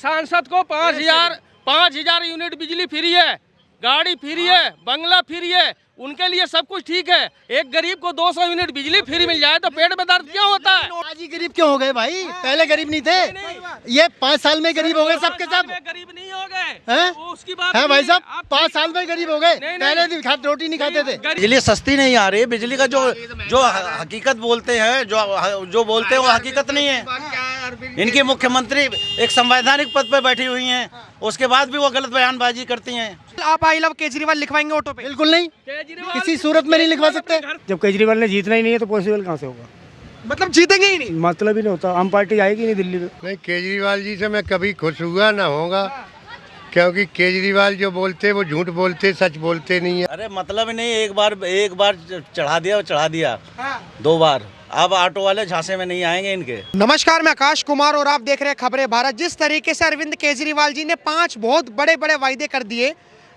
सांसद को 5,000 यूनिट बिजली फ्री है, गाड़ी फ्री है, बंगला फ्री है, उनके लिए सब कुछ ठीक है। एक गरीब को 200 यूनिट बिजली फ्री मिल जाए तो पेट में दर्द क्यों होता है? आज ही गरीब क्यों हो गए भाई? पहले गरीब नहीं थे, ये 5 साल में गरीब हो गए सबके सब। गरीब नहीं हो गए हैं? उसकी बात है भाई साहब, आप 5 साल में गरीब हो गए। पहले दिन रोटी नहीं खाते थे। बिजली सस्ती नहीं आ रही। बिजली का जो हकीकत बोलते हैं, जो बोलते हैं वो हकीकत नहीं है। इनकी मुख्यमंत्री एक संवैधानिक पद पर बैठी हुई हैं, उसके बाद भी वो गलत बयानबाजी करती हैं। आप आई लव केजरीवाल लिखवाएंगे ऑटो पे? बिल्कुल नहीं, किसी सूरत में नहीं लिखवा सकते। जब केजरीवाल ने जीतना ही नहीं है तो पॉसिबल कहाँ से होगा? मतलब जीतेंगे ही नहीं? मतलब ही नहीं होता, आम पार्टी आएगी नहीं दिल्ली में। नहीं, केजरीवाल जी से मैं कभी खुश हुआ ना होगा, क्योंकि केजरीवाल जो बोलते वो झूठ बोलते, सच बोलते नहीं है। अरे मतलब ही नहीं, एक बार चढ़ा दिया 2 बार। अब ऑटो वाले झांसे में नहीं आएंगे इनके। नमस्कार, मैं आकाश कुमार और आप देख रहे हैं खबरें भारत। जिस तरीके से अरविंद केजरीवाल जी ने 5 बहुत बड़े बड़े वायदे कर दिए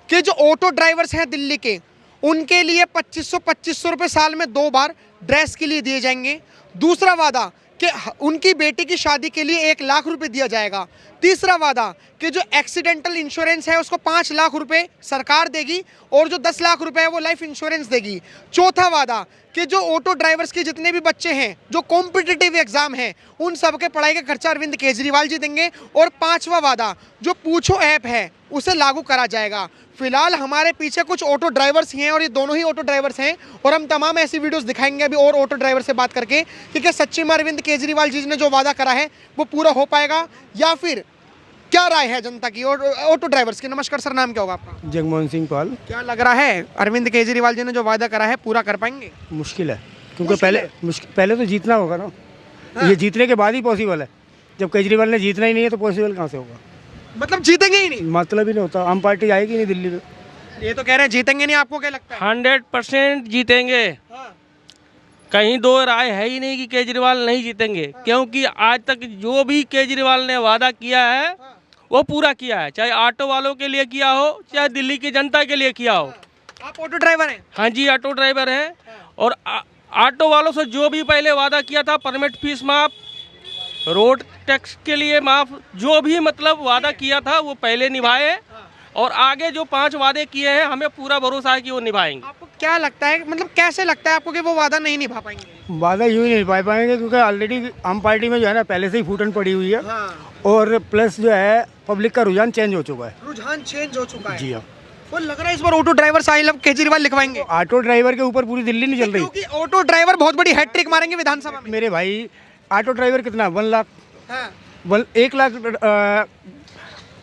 कि जो ऑटो ड्राइवर्स हैं दिल्ली के, उनके लिए 2500 रुपये साल में 2 बार ड्रेस के लिए दिए जाएंगे। दूसरा वादा कि उनकी बेटी की शादी के लिए 1 लाख रुपए दिया जाएगा। तीसरा वादा कि जो एक्सीडेंटल इंश्योरेंस है उसको 5 लाख रुपए सरकार देगी और जो 10 लाख रुपए है वो लाइफ इंश्योरेंस देगी। चौथा वादा कि जो ऑटो ड्राइवर्स के जितने भी बच्चे हैं जो कॉम्पिटिटिव एग्जाम हैं उन सब के पढ़ाई का खर्चा अरविंद केजरीवाल जी देंगे। और 5वां वादा जो पूछो ऐप है उसे लागू करा जाएगा। फिलहाल हमारे पीछे कुछ ऑटो ड्राइवर्स ही हैं और ये दोनों ही ऑटो ड्राइवर्स हैं और हम तमाम ऐसी वीडियोस दिखाएंगे अभी और ऑटो ड्राइवर से बात करके कि क्या सच्ची में अरविंद केजरीवाल जी ने जो वादा करा है वो पूरा हो पाएगा या फिर क्या राय है जनता की और ऑटो ड्राइवर्स की। नमस्कार सर, नाम क्या होगा आपका? जगमोहन सिंह पाल। क्या लग रहा है अरविंद केजरीवाल जी ने जो वादा करा है पूरा कर पाएंगे? मुश्किल है, क्योंकि पहले तो जीतना होगा ना। ये जीतने के बाद ही पॉसिबल है। जब केजरीवाल ने जीतना ही नहीं है तो पॉसिबल कहाँ से होगा? मतलब जीतेंगे ही नहीं? मतलब ही नहीं होता, आम पार्टी आएगी नहीं दिल्ली में। ये तो कह रहे हैं जीतेंगे नहीं, आपको क्या लगता है? 100% जीतेंगे। कहीं दो राय है ही नहीं कि केजरीवाल नहीं जीतेंगे, क्योंकि आज तक जो भी केजरीवाल ने वादा किया है वो पूरा किया है, चाहे ऑटो वालों के लिए किया हो चाहे दिल्ली की जनता के लिए किया हो। आप ऑटो ड्राइवर हैं? हाँ जी, ऑटो ड्राइवर हैं। और ऑटो वालों से जो भी पहले वादा किया था, परमिट फीस माफ, रोड टैक्स के लिए माफ, जो भी मतलब वादा किया था वो पहले निभाए और आगे जो 5 वादे किए हैं हमें पूरा भरोसा है कि वो निभाएंगे। आपको क्या लगता है, मतलब कैसे लगता है आपको कि वो वादा नहीं निभा पाएंगे? वादा यूँ ही नहीं निभा पाएंगे क्योंकि ऑलरेडी आम पार्टी में जो है ना पहले से ही फूटन पड़ी हुई है। और प्लस जो है पब्लिक का रुझान चेंज हो चुका है। रुझान चेंज हो चुका है? जी हाँ। वो लग रहा है इस बार auto driver I love Kejriwal लिखवाएंगे। ऑटो ड्राइवर के ऊपर पूरी दिल्ली नहीं चल रही, क्योंकि ऑटो ड्राइवर बहुत बड़ी हैट्रिक मारेंगे विधानसभा में। मेरे भाई ऑटो ड्राइवर कितना 1 लाख, 1 लाख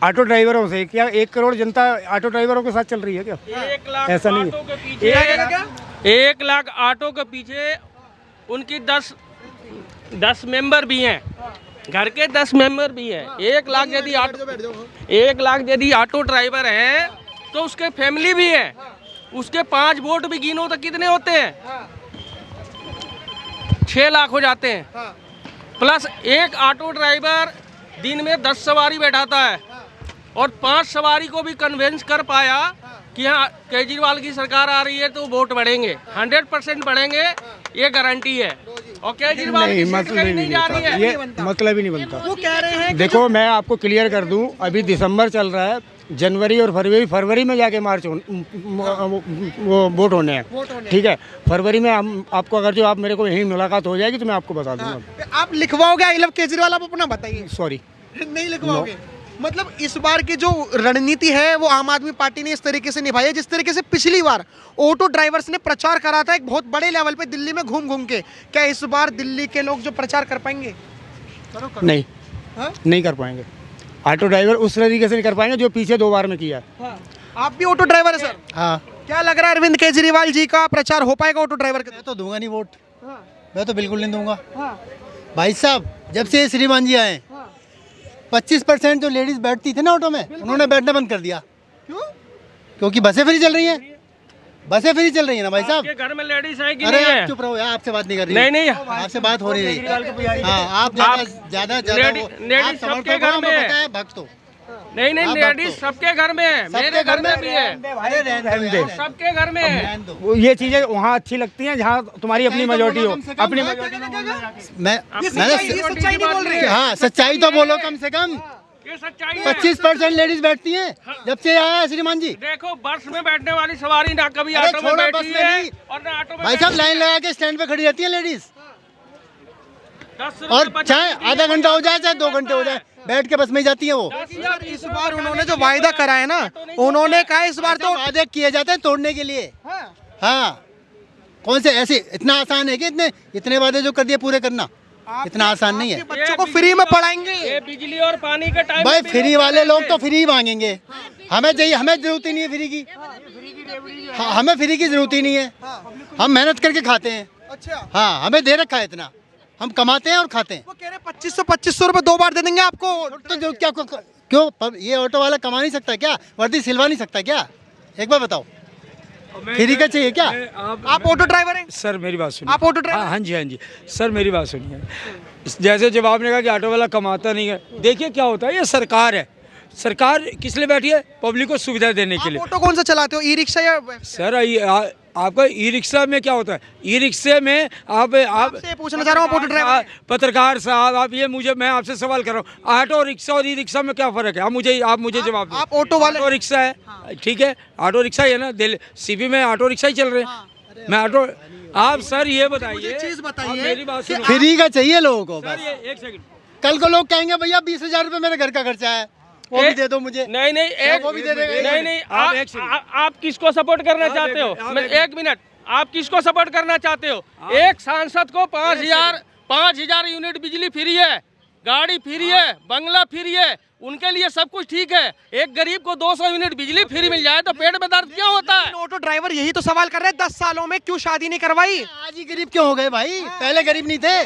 ऑटो ड्राइवरों से क्या 1 करोड़ जनता ऑटो ड्राइवरों के साथ चल रही है क्या? 1 लाख ऐसा नहीं ऑटो के पीछे 1 लाख ऑटो के पीछे उनकी 10 मेंबर भी हैं, घर के 10 मेंबर भी हैं। 1 लाख यदि ऑटो ड्राइवर हैं तो उसके फैमिली भी है, उसके 5 वोट भी गिनो तो कितने होते हैं? 6 लाख हो जाते हैं। प्लस एक ऑटो ड्राइवर दिन में 10 सवारी बैठाता है और 5 सवारी को भी कन्विंस कर पाया कि हाँ केजरीवाल की सरकार आ रही है तो वोट बढ़ेंगे, 100% बढ़ेंगे, ये गारंटी है। और केजरीवाल की सीट कहीं नहीं जा रही है, ये मतलब ही नहीं बनता। वो कह रहे हैं देखो मैं आपको क्लियर कर दूं, अभी दिसंबर चल रहा है, जनवरी और फरवरी में जाके मार्च वो वोट होने हैं, ठीक है। फरवरी में हम आपको अगर जो आप मेरे को यही मुलाकात हो जाएगी तो मैं आपको बता दूंगा। आप लिखवाओगे आई लव केजरीवाल? आप अपना बताइए। सॉरी, नहीं लिखवाओगे? मतलब इस बार की जो रणनीति है वो आम आदमी पार्टी ने इस तरीके से निभाई है जिस तरीके से पिछली बार ऑटो ड्राइवर्स ने प्रचार करा था एक बहुत बड़े लेवल पे दिल्ली में घूम घूम के। क्या इस बार दिल्ली के लोग जो प्रचार कर पाएंगे? नहीं, नहीं कर पाएंगे। ऑटो ड्राइवर उस तरीके से नहीं कर पाएंगे जो पीछे 2 बार में किया है। आप भी ऑटो ड्राइवर है सर? हाँ। क्या लग रहा है अरविंद केजरीवाल जी का प्रचार हो पाएगा ऑटो ड्राइवर के? मैं तो दूंगा नहीं वोट, मैं तो बिल्कुल नहीं दूंगा। भाई साहब, जब से श्रीमान जी आए 25% जो लेडीज बैठती थी ना ऑटो में, उन्होंने बैठना बंद कर दिया। क्यों? क्योंकि बसें फ्री चल रही हैं। बसें फ्री चल रही है ना भाई साहब। आपके घर में लेडीज है कि अरे नहीं है? चुप रहो यार, आपसे बात नहीं कर रही। नहीं आपसे बात हो रही है। हाँ, आप ज्यादा लेडीज सबके घर में है, भक्त हो। नहीं लेडीज सबके घर में है, मेरे घर में भी है, सबके घर में है। वो ये चीजें वहाँ अच्छी लगती हैं जहाँ तुम्हारी अपनी मेजोरिटी हो। अपनी मैं सच्चाई नहीं बोल रही। हाँ, सच्चाई तो बोलो कम से कम। ये सच्चाई है। 25% लेडीज बैठती हैं जब से आया है श्रीमान जी। देखो बस में बैठने वाली सवारी ना कभी अरे ऑटो में छोड़ो, बैठी बस में है नहीं। और ना ऑटो में भाई साहब बैठी लाइन है। लगा के स्टैंड पे खड़ी रहती है लेडीज, 10 और रुपए चाहे आधा घंटा हो जाए चाहे 2 घंटे हो जाए बैठ के बस में ही जाती है वो। इस बार उन्होंने जो वायदा करा है ना, उन्होंने कहा इस बार तो वादे किए जाते हैं तोड़ने के लिए। हाँ, कौन से ऐसे इतना आसान है कि इतने वादे जो कर दिए पूरे करना इतना आसान नहीं है। बच्चों को फ्री में पढ़ाएंगे। ये बिजली और पानी के टाइम भाई में भी फ्री वाले लोग तो फ्री मांगेंगे, हमें चाहिए, हमें जरूरत ही नहीं है फ्री की। हाँ, हमें फ्री की जरूरत ही नहीं है, हम मेहनत करके खाते हैं। अच्छा, हाँ, हमें दे रखा है इतना, हम कमाते हैं और खाते हैं। वो कह रहे 2500 रुपए 2 बार दे देंगे आपको। तो जो क्या क्यों ये ऑटो वाला कमा नहीं सकता क्या, वर्दी सिलवा नहीं सकता क्या? एक बार बताओ, फ्री का चाहिए क्या? आप ऑटो ड्राइवर हैं? सर मेरी बात सुनिए। आप ऑटो ड्राइवर? हाँ जी, हाँ जी सर मेरी बात सुनिए। जैसे जवाब ने कहा कि ऑटो वाला कमाता नहीं है, देखिए क्या होता है, ये सरकार है, सरकार किस लिए बैठी है? पब्लिक को सुविधा देने के आप लिए। ऑटो कौन सा चलाते हो, ई रिक्शा या सर आपका ई रिक्शा में क्या होता है? ई रिक्शे में आप आपसे पूछना चाह रहा हूँ, आप ऑटो ड्राइवर? पत्रकार साहब, आप ये मैं आपसे सवाल कर रहा हूँ, ऑटो रिक्शा और ई रिक्शा में क्या फर्क है? आप मुझे जवाब दो। आप ऑटो वाले? ऑटो रिक्शा है, ठीक है, ऑटो रिक्शा ही है ना, दिल्ली सीपी में ऑटो रिक्शा ही चल रहे हैं। मैं ऑटो, आप सर ये बताइए, चीज बताइए, आप मेरी बात सुनो। फ्री का चाहिए लोगों को सर बस। ये एक सेकंड, कल को लोग कहेंगे भैया 20,000 रुपए मेरे घर का खर्चा है, वो भी दे दो मुझे। नहीं नहीं एक वो भी दे देंगे। नहीं नहीं आप एक सेकंड। आप किसको सपोर्ट करना आप चाहते एक हो? मिनट, आप मैं एक 1 मिनट, आप किसको सपोर्ट करना चाहते हो? एक सांसद को 5,000 यूनिट बिजली फ्री है, गाड़ी फ्री है, बंगला फ्री है, उनके लिए सब कुछ ठीक है। एक गरीब को 200 यूनिट बिजली फ्री मिल जाए तो पेट में दर्द क्यों होता है? ऑटो ड्राइवर यही तो सवाल कर रहे हैं, 10 सालों में क्यों शादी नहीं करवाई? आज ही गरीब क्यों हो गए भाई? पहले गरीब नहीं थे,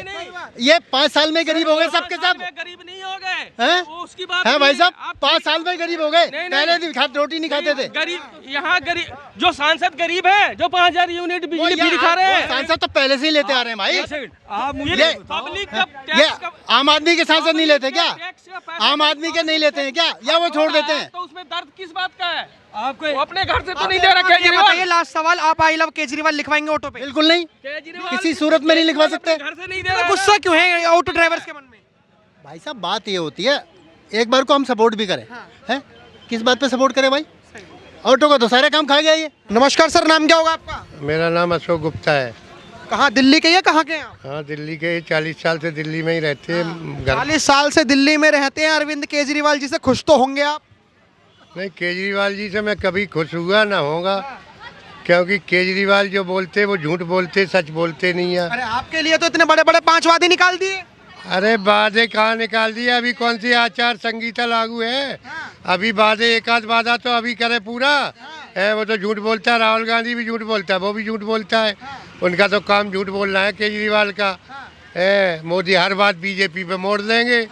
ये 5 साल में गरीब हो गए सबके सब। गरीब नहीं हो गए हैं? वो उसकी बात है नहीं भाई है। साहब, आप 5 साल में गरीब हो गए। नहीं, पहले दिन रोटी नहीं खाते थे। गरीब यहाँ गरीब जो सांसद गरीब है, जो 5,000 यूनिट वो बिजली ये फ्री खा रहे वो हैं। सांसद तो पहले से ही लेते आ रहे हैं भाई। एक सेकंड, आप मुझे ये पब्लिक का ये टैक्स का आम आदमी के सांसद नहीं लेते क्या? टैक्स का पैसा आम आदमी के नहीं लेते हैं क्या, या वो छोड़ देते हैं? तो उसमें दर्द किस बात का है? आपको वो अपने घर से तो नहीं दे रहा ये बताइए, केजरीवाल। लास्ट सवाल, आप आई लव केजरीवाल लिखवाएंगे ऑटो पे? बिल्कुल नहीं, केजरीवाल किसी सूरत में नहीं लिखवा सकते। घर से नहीं दे रहा। गुस्सा क्यों है ऑटो ड्राइवर्स के मन में? भाई साहब बात ये होती है, एक बार को हम सपोर्ट भी करें, हैं? किस बात पे सपोर्ट करें भाई? ऑटो का तो सारा काम खा गया ये। नमस्कार सर, नाम क्या होगा आपका? मेरा नाम अशोक गुप्ता है। कहाँ, दिल्ली के या कहाँ के हैं आप? हाँ, दिल्ली के, 40 साल से दिल्ली में ही रहते हैं। घर 40 साल से दिल्ली में रहते हैं, अरविंद केजरीवाल जी से खुश तो होंगे आप? नहीं, केजरीवाल जी से मैं कभी खुश हुआ ना होगा, क्योंकि केजरीवाल जो बोलते वो झूठ बोलते, सच बोलते नहीं है। अरे आपके लिए तो इतने बड़े बड़े 5 वादे निकाल दिए। अरे वादे कहाँ निकाल दिए? अभी कौन सी आचार संहिता लागू है? अभी वादे, एक आध वादा तो अभी करे पूरा है। वो तो झूठ बोलता है, राहुल गांधी भी झूठ बोलता है, वो भी झूठ बोलता है। उनका तो काम झूठ बोलना है केजरीवाल का है। मोदी हर बात बीजेपी पे मोड़ देंगे।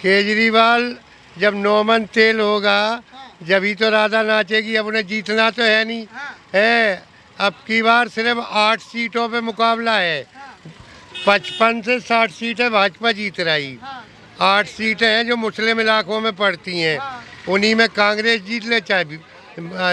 केजरीवाल जब 9 मन तेल होगा जब ही तो राधा नाचेगी। अब उन्हें जीतना तो है नहीं है। अब की बार सिर्फ 8 सीटों पे मुकाबला है, 55 से 60 सीटें भाजपा जीत रही। 8 सीटें हैं जो मुस्लिम इलाकों में पड़ती हैं, उन्हीं में कांग्रेस जीत ले चाहे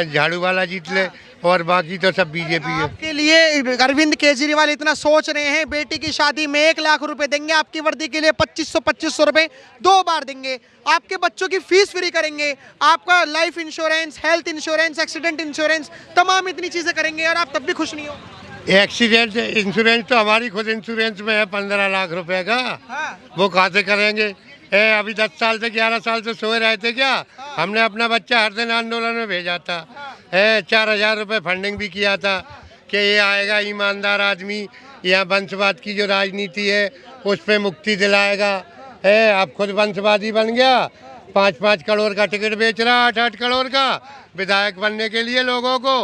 झाड़ू वाला जीत ले, और बाकी तो सब बीजेपी है। आपके लिए अरविंद केजरीवाल इतना सोच रहे हैं, बेटी की शादी में 1 लाख रुपए देंगे, आपकी वर्दी के लिए 2500 रुपए 2 बार देंगे, आपके बच्चों की फीस फ्री करेंगे, आपका life insurance, health insurance, accident insurance, तमाम इतनी चीजें करेंगे और आप तब भी खुश नहीं हो। एक्सीडेंट इंश्योरेंस तो हमारी खुद इंश्योरेंस में है 15 लाख रुपए का। वो कहाँ से करेंगे? अभी 10 साल से 11 साल से सोए रहे थे क्या? हमने अपना बच्चा हर दिन आंदोलन में भेजा था। 4,000 रुपये फंडिंग भी किया था कि ये आएगा ईमानदार आदमी, यहाँ वंशवाद की जो राजनीति है उस पर मुक्ति दिलाएगा। अब खुद वंशवादी बन गया, 5-5 करोड़ का टिकट बेच रहा, 8-8 करोड़ का, विधायक बनने के लिए लोगों को।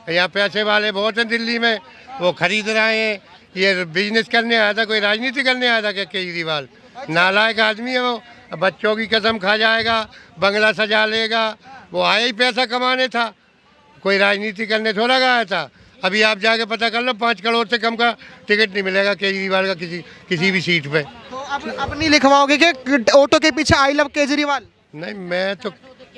यहाँ पैसे वाले बहुत हैं दिल्ली में, वो खरीद रहे हैं। ये बिजनेस करने आया था, कोई राजनीति करने आया था क्या केजरीवाल? नालायक आदमी है वो। बच्चों की कसम खा जाएगा, बंगला सजा लेगा। वो आया ही पैसा कमाने था, कोई राजनीति करने थोड़ा गया था। अभी आप जाके पता कर लो, 5 करोड़ से कम का टिकट नहीं मिलेगा केजरीवाल का किसी भी सीट पे। तो अब नहीं लिखवाओगे कि ऑटो के पीछे आई लव केजरीवाल? नहीं, मैं तो,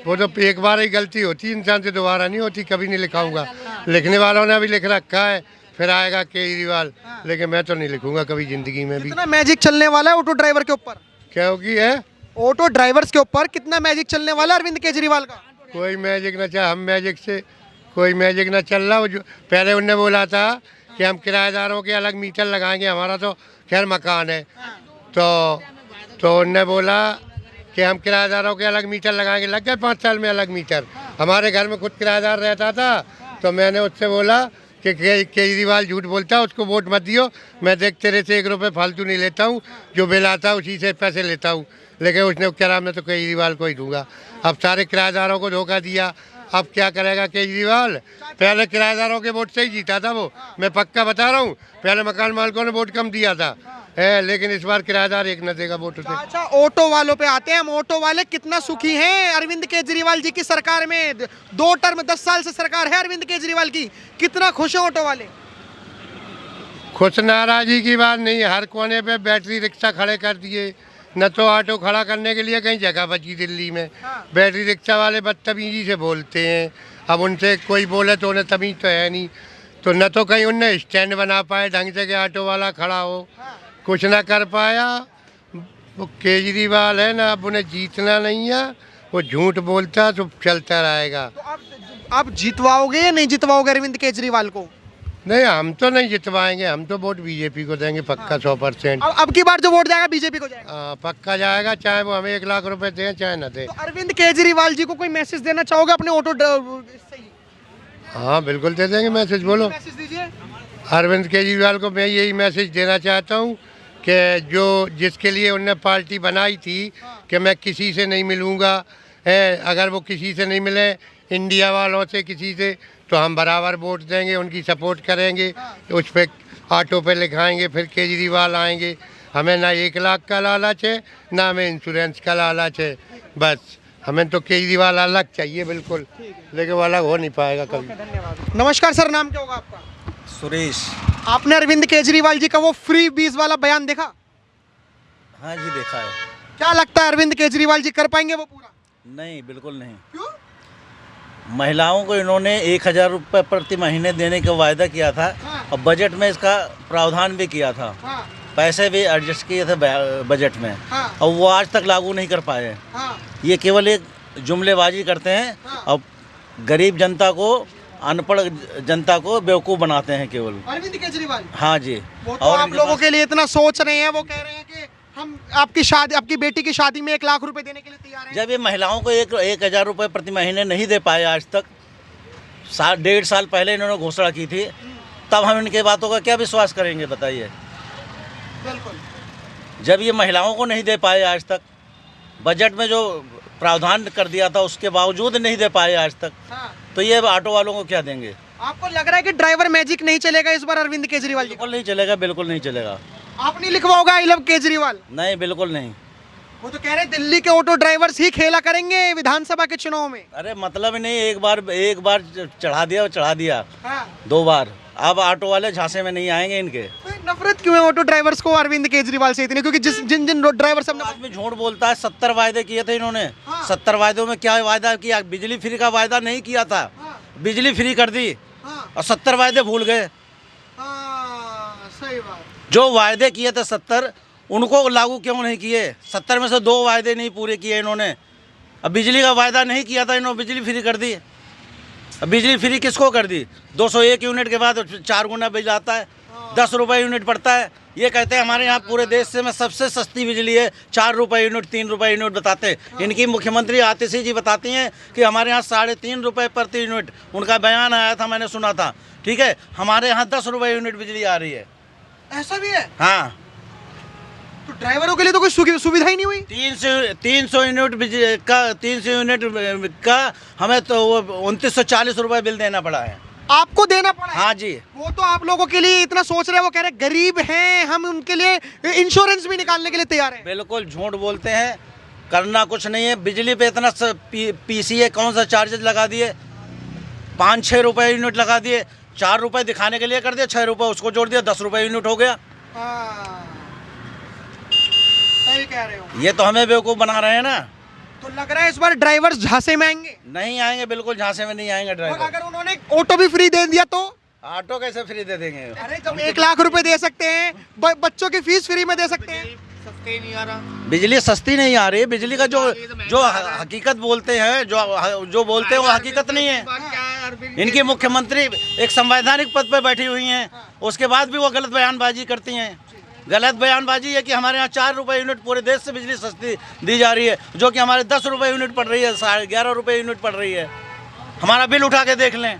वो तो एक बार ही गलती होती है इंसान से, दोबारा नहीं होती। कभी नहीं लिखाऊंगा। लिखने वालों ने अभी लिख रखा है, फिर आएगा केजरीवाल, लेकिन मैं तो नहीं लिखूंगा कभी जिंदगी में भी। इतना मैजिक चलने वाला है ऑटो ड्राइवर के ऊपर, क्योंकि है ऑटो ड्राइवर्स के ऊपर कितना मैजिक चलने वाला है अरविंद केजरीवाल का? कोई मैजिक न चल, हम मैजिक से कोई मैजिक न चल रहा। जो पहले उनने बोला था कि हम किराएदारों के अलग मीटर लगाएंगे, हमारा तो खैर मकान है, तो उनने बोला कि हम किराएदारों के अलग मीटर लगाएंगे। लग गए 5 साल में अलग मीटर। हमारे घर में खुद किराएदार रहता था, तो मैंने उससे बोला कि केजरीवाल झूठ बोलता है, उसको वोट मत दियो, मैं देख तेरे से 1 रुपये फालतू नहीं लेता हूँ, जो बिल आता है उसी से पैसे लेता हूँ। लेकिन उसने क्या रहा, मैं तो केजरीवाल को ही दूंगा। अब सारे किराएदारों को धोखा दिया, अब क्या करेगा केजरीवाल? पहले किराएदारों के वोट से ही जीता था वो, मैं पक्का बता रहा हूँ। पहले मकान मालिकों ने वोट कम दिया था, लेकिन इस बार किराएदार एक न देगा वोट उसे। अच्छा, ऑटो वालों पे आते हैं हम। ऑटो वाले कितना सुखी हैं अरविंद केजरीवाल जी की सरकार में? 2 टर्म 10 साल से सरकार है अरविंद केजरीवाल की, कितना खुश है ऑटो वाले? खुश नाराजी की बात नहीं, हर कोने पे बैटरी रिक्शा खड़े कर दिए। न तो ऑटो खड़ा करने के लिए कहीं जगह बची दिल्ली में। बैटरी रिक्शा वाले बदतमीजी से बोलते हैं, अब उनसे कोई बोले तो उन्हें तमीज तो है नहीं। तो न तो कहीं उनने स्टैंड बना पाए ढंग से कि ऑटो वाला खड़ा हो, कुछ ना कर पाया। वो केजरीवाल है ना, अब उन्हें जीतना नहीं है, वो झूठ बोलता तो चलता रहेगा। तो आप जितवाओगे या नहीं जितवाओगे अरविंद केजरीवाल को? नहीं, हम तो नहीं जितवाएंगे, हम तो वोट बीजेपी को देंगे पक्का 100%। अब की बार जो वोट जाएगा बीजेपी को जाएगा? पक्का जाएगा, चाहे वो हमें 1 लाख रुपए दें चाहे न दें। तो अरविंद केजरीवाल जी को कोई मैसेज देना चाहोगे अपने ऑटो इससे ही? हाँ बिल्कुल दे देंगे मैसेज, बोलो। मैसेज दीजिए। अरविंद केजरीवाल को मैं यही मैसेज देना चाहता हूँ कि जो जिसके लिए उनने पार्टी बनाई थी कि मैं किसी से नहीं मिलूँगा, अगर वो किसी से नहीं मिले, इंडिया वालों से किसी से, तो हम बराबर वोट देंगे, उनकी सपोर्ट करेंगे। उस पर ऑटो पे लिखाएंगे, फिर केजरीवाल आएंगे। हमें ना 1 लाख का लालच है, ना हमें इंश्योरेंस का लालच है, बस हमें तो केजरीवाल अलग चाहिए बिल्कुल, लेकिन वो अलग हो नहीं पाएगा कभी। नमस्कार सर, नाम क्या होगा आपका? सुरेश। आपने अरविंद केजरीवाल जी का वो फ्री 20 वाला बयान देखा? हाँ जी, देखा है। क्या लगता है अरविंद केजरीवाल जी कर पाएंगे वो पूरा? नहीं, बिल्कुल नहीं। क्यों? महिलाओं को इन्होंने 1000 रुपये प्रति महीने देने का वायदा किया था, और बजट में इसका प्रावधान भी किया था, पैसे भी एडजस्ट किए थे बजट में, और वो आज तक लागू नहीं कर पाए। ये केवल एक जुमलेबाजी करते हैं और गरीब जनता को, अनपढ़ जनता को बेवकूफ़ बनाते हैं केवल। अरविंद केजरीवाल? हाँ जी। वो तो आप लोगों के लिए इतना सोच रहे हैं, वो कह रहे हैं कि हम आपकी शादी, आपकी बेटी की शादी में 1 लाख रुपए देने के लिए तैयार हैं। जब ये महिलाओं को 1000 रुपये प्रति महीने नहीं दे पाए आज तक, 1.5 साल पहले इन्होंने घोषणा की थी, तब हम इनके बातों का क्या विश्वास करेंगे बताइए? बिल्कुल। जब ये महिलाओं को नहीं दे पाए आज तक, बजट में जो प्रावधान कर दिया था उसके बावजूद नहीं दे पाए आज तक, तो ये ऑटो वालों को क्या देंगे? आपको लग रहा है कि ड्राइवर मैजिक नहीं चलेगा इस बार अरविंद केजरीवाल जी? बिल्कुल नहीं चलेगा, बिल्कुल नहीं चलेगा। आप नहीं लिखवाओगे आई लव केजरीवाल? नहीं, बिल्कुल नहीं। वो तो कह रहे हैं दिल्ली के ऑटो ड्राइवर्स ही खेला करेंगे विधानसभा के चुनाव में। अरे मतलब नहीं, एक बार चढ़ा दिया 2 बार, अब ऑटो वाले झांसे में नहीं आएंगे इनके। तो नफरत क्यों है ऑटो ड्राइवर्स को अरविंद केजरीवाल से इतनी? क्योंकि जिन जिन ड्राइवर सब आदमी झूठ बोलता है। 70 वायदे किए थे इन्होंने। 70 वायदों में क्या वायदा किया? बिजली फ्री का वायदा नहीं किया था, बिजली फ्री कर दी, और 70 वायदे भूल गए। सही बात। जो वायदे किए थे 70, उनको लागू क्यों नहीं किए? 70 में से 2 वायदे नहीं पूरे किए इन्होंने। अब बिजली का वायदा नहीं किया था इन्होंने, बिजली फ्री कर दी। अब बिजली फ्री किसको कर दी? 201 यूनिट के बाद 4 गुना बिल आता है, 10 रुपये यूनिट पड़ता है। ये कहते हैं हमारे यहाँ पूरे देश से में सबसे सस्ती बिजली है, 4 रुपये यूनिट, 3 रुपये यूनिट बताते हैं। इनकी मुख्यमंत्री आतिशी जी बताती हैं कि हमारे यहाँ 3.5 रुपये प्रति यूनिट, उनका बयान आया था, मैंने सुना था। ठीक है, हमारे यहाँ 10 रुपये यूनिट बिजली आ रही है। ऐसा भी है? हाँ। तो ड्राइवरों के लिए तो कोई सुविधा ही नहीं हुई? 300 यूनिट का हमें तो 2940 रुपये बिल देना पड़ा है। आपको देना पड़ा है? हाँ जी। वो तो आप लोगों के लिए इतना सोच रहे हैं, वो कह रहे हैं गरीब हैं हम, उनके लिए इंश्योरेंस भी निकालने के लिए तैयार हैं। बिल्कुल झूठ बोलते हैं, करना कुछ नहीं है। बिजली पे इतना PCA कौन सा चार्जेस लगा दिए? 5-6 रुपये यूनिट लगा दिए, 4 रुपये दिखाने के लिए कर दिया, 6 रुपये उसको जोड़ दिया, 10 रुपये यूनिट हो गया। सही कह रहे हो। ये तो हमें बेवकूफ़ बना रहे हैं ना। तो लग रहा है इस बार ड्राइवर्स झांसे में आएंगे? नहीं आएंगे, बिल्कुल झांसे में नहीं आएंगे और ड्राइवर। अगर उन्होंने ऑटो भी फ्री दे दिया तो? ऑटो कैसे फ्री दे देंगे? अरे जब 1 लाख रुपए दे सकते हैं, बच्चों की फीस फ्री में दे सकते हैं। सस्ते नहीं आ रहा। बिजली सस्ती नहीं आ रही। बिजली का जो हकीकत बोलते हैं, जो बोलते हैं वो हकीकत नहीं है। इनकी मुख्यमंत्री एक संवैधानिक पद पर बैठी हुई हैं, उसके बाद भी वो गलत बयानबाजी करती हैं। गलत बयानबाजी है कि हमारे यहाँ 4 रुपये यूनिट पूरे देश से बिजली सस्ती दी जा रही है, जो कि हमारे 10 रुपये यूनिट पड़ रही है, 11.5 रुपये यूनिट पड़ रही है। हमारा बिल उठा के देख लें।